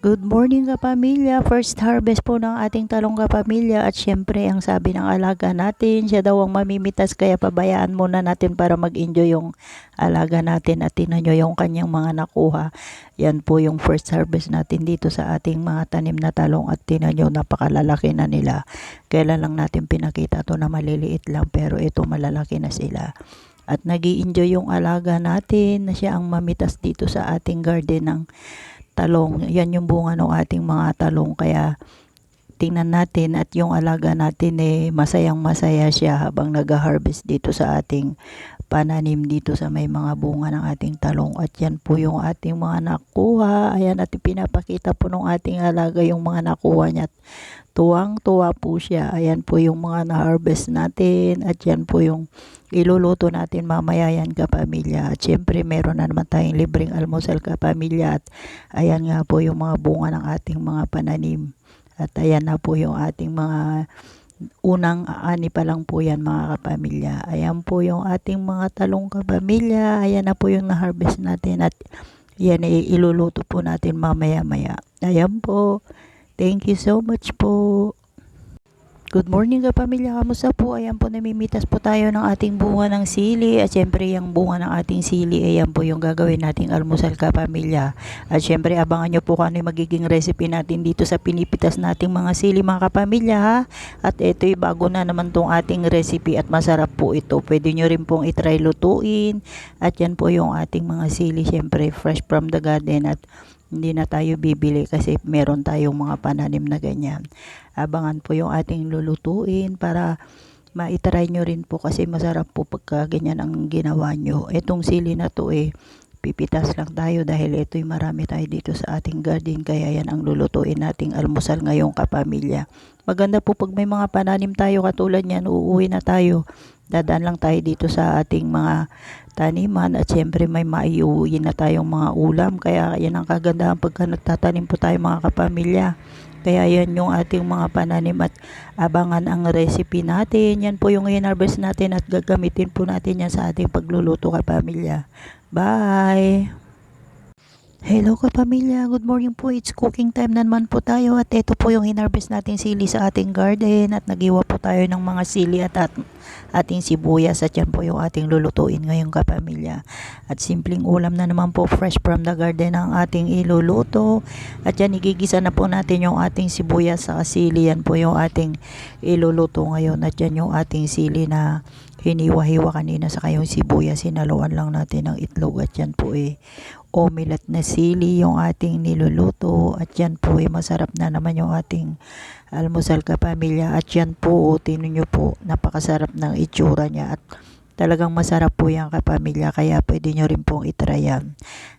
Good morning kapamilya, first harvest po ng ating talong kapamilya at syempre ang sabi ng alaga natin, siya daw ang mamimitas kaya pabayaan muna natin para mag-enjoy yung alaga natin at tingnan nyo yung kanyang mga nakuha. Yan po yung first harvest natin dito sa ating mga tanim na talong at tingnan nyo napakalalaki na nila. Kailan lang natin pinakita to na maliliit lang pero ito malalaki na sila. At nag-i-enjoy yung alaga natin na siya ang mamitas dito sa ating garden ng talong. Yan yung bunga ng ating mga talong kaya tingnan natin at yung alaga natin masayang masaya siya habang nag-harvest dito sa ating pananim dito sa may mga bunga ng ating talong. At yan po yung ating mga nakuha. Ayan, at pinapakita po ng ating alaga yung mga nakuha niya. Tuwang-tuwa po siya. Ayan po yung mga na-harvest natin at yan po yung iluluto natin mamaya yan kapamilya. At syempre meron na naman tayong libreng almusal kapamilya at ayan nga po yung mga bunga ng ating mga pananim. At ayan na po yung ating mga unang ani pa lang po yan mga kapamilya. Ayan po yung ating mga talong kapamilya. Ayan na po yung na-harvest natin at yan iluluto po natin mamaya-maya. Ayan po. Thank you so much po. Good morning kapamilya, kamusta po? Ayan po, namimitas po tayo ng ating bunga ng sili. At syempre yung bunga ng ating sili, ayan po yung gagawin nating almusal kapamilya. At syempre abangan nyo po kung ano yung magiging recipe natin dito sa pinipitas nating mga sili mga kapamilya ha. At ito'y bago na naman tong ating recipe at masarap po ito. Pwede nyo rin pong itry lutuin. At yan po yung ating mga sili, syempre fresh from the garden at hindi na tayo bibili kasi meron tayong mga pananim na ganyan. Abangan po yung ating lulutuin para maitry nyo rin po kasi masarap po pagka ganyan ang ginawa nyo. Itong sili na to pipitas lang tayo dahil ito'y marami tayo dito sa ating garden kaya yan ang lulutuin nating almusal ngayong kapamilya. Maganda po pag may mga pananim tayo katulad yan, uuwi na tayo. Dadaan lang tayo dito sa ating mga taniman at syempre may maiuwi na tayong mga ulam kaya yan ang kagandahan pagka nagtatanim po tayo mga kapamilya. Kaya yan yung ating mga pananim at abangan ang recipe natin. Yan po yung in-harvest natin at gagamitin po natin yan sa ating pagluluto kapamilya. Bye! Hello kapamilya, good morning po. It's cooking time na naman po tayo at ito po yung hinarvest nating sili sa ating garden at nagiwa po tayo ng mga sili at ating sibuyas at yan po yung ating lulutuin ngayong kapamilya. At simpleng ulam na naman po, fresh from the garden ang ating iluluto. At yan igigisa na po natin yung ating sibuyas sa sili, yan po yung ating iluluto ngayon. At yan yung ating sili na hiniwa-hiwa kanina sa kayong sibuyas, sinaluan lang natin ng itlog at yan po omelette na sili yung ating niluluto at yan po masarap na naman yung ating almusal kapamilya at yan po tinan nyo po napakasarap ng itsura niya at talagang masarap po yan kapamilya kaya pwede nyo rin pong itry yan.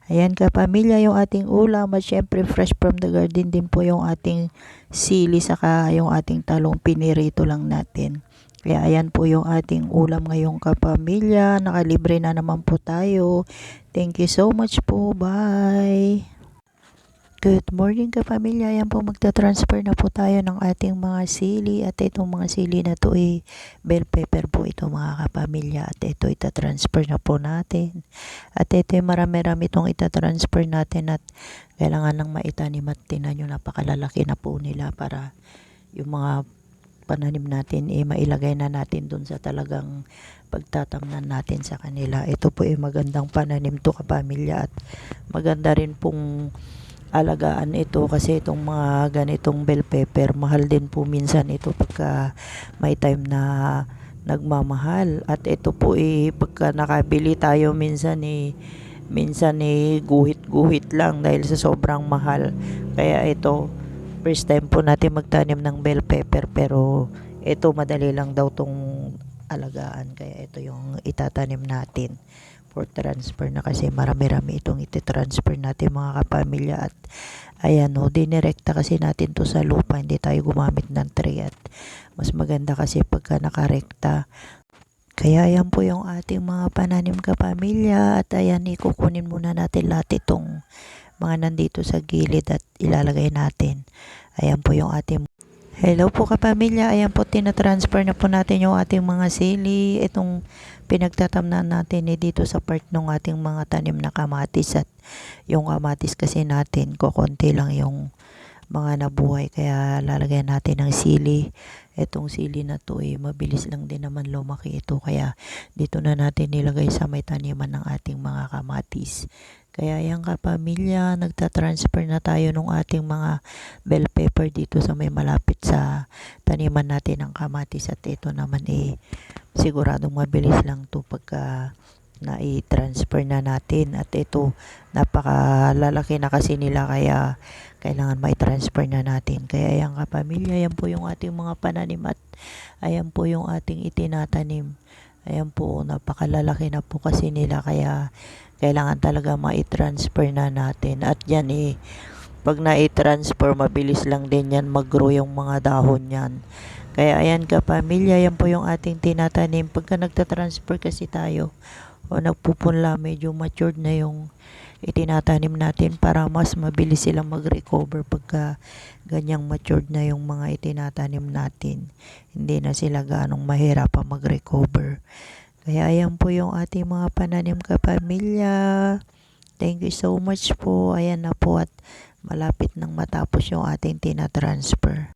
Ayan kapamilya yung ating ulam at syempre fresh from the garden din po yung ating sili saka yung ating talong pinirito lang natin. Kaya ayan po yung ating ulam ngayong kapamilya. Nakalibre na naman po tayo. Thank you so much po. Bye! Good morning kapamilya. Ayan po magta-transfer na po tayo ng ating mga sili. At itong mga sili na to bell pepper po ito mga kapamilya. At ito ita-transfer na po natin. At ito marami-rami itong ita-transfer natin. At kailangan ng maitanim at tinan nyo napakalalaki na po nila para yung mga pananim natin mailagay na natin dun sa talagang pagtatamnan natin sa kanila. Ito po magandang pananim to kapamilya at maganda rin pong alagaan ito kasi itong mga ganitong bell pepper mahal din po minsan ito pagka may time na nagmamahal. At ito po pagka nakabili tayo minsan guhit-guhit lang dahil sa sobrang mahal. Kaya ito first time po natin magtanim ng bell pepper pero ito madali lang daw tong alagaan kaya ito yung itatanim natin for transfer na kasi marami-rami itong iti-transfer natin mga kapamilya. At ayan dinirekta kasi natin to sa lupa, hindi tayo gumamit ng tray at mas maganda kasi pagka nakarekta. Kaya ayan po yung ating mga pananim kapamilya at ayan ikukunin muna natin lahat itong mga nandito sa gilid at ilalagay natin. Ayan po yung ating Hello po kapamilya, ayan po tinatransfer na po natin yung ating mga sili. Itong pinagtatamnan natin dito sa part ng ating mga tanim na kamatis, at yung kamatis kasi natin kokonti lang yung mga nabuhay, kaya lalagyan natin ng sili. Itong sili na to mabilis lang din naman lumaki ito, kaya dito na natin nilagay sa may taniman ng ating mga kamatis. Kaya yan kapamilya, nagtatransfer na tayo ng ating mga bell pepper dito sa may malapit sa taniman natin ng kamatis, at ito naman siguradong mabilis lang to pagka na-transfer na natin. At ito, napakalalaki na kasi nila, kaya kailangan may transfer na natin. Kaya yan kapamilya, yan po yung ating mga pananim, at ayan po yung ating itinatanim. Ayan po, napakalalaki na po kasi nila, kaya kailangan talaga mai-transfer na natin. At yan pag na-transfer, mabilis lang din yan mag-grow yung mga dahon yan. Kaya ayan kapamilya, yan po yung ating tinatanim. Pagka nagtatransfer kasi tayo o nagpupunla, medyo matured na yung itinatanim natin para mas mabilis silang mag-recover pagka ganyang matured na yung mga itinatanim natin. Hindi na sila ganong mahirapan mag-recover. Kaya ayan po yung ating mga pananim kapamilya. Thank you so much po. Ayan na po, at malapit nang matapos yung ating tinatransfer.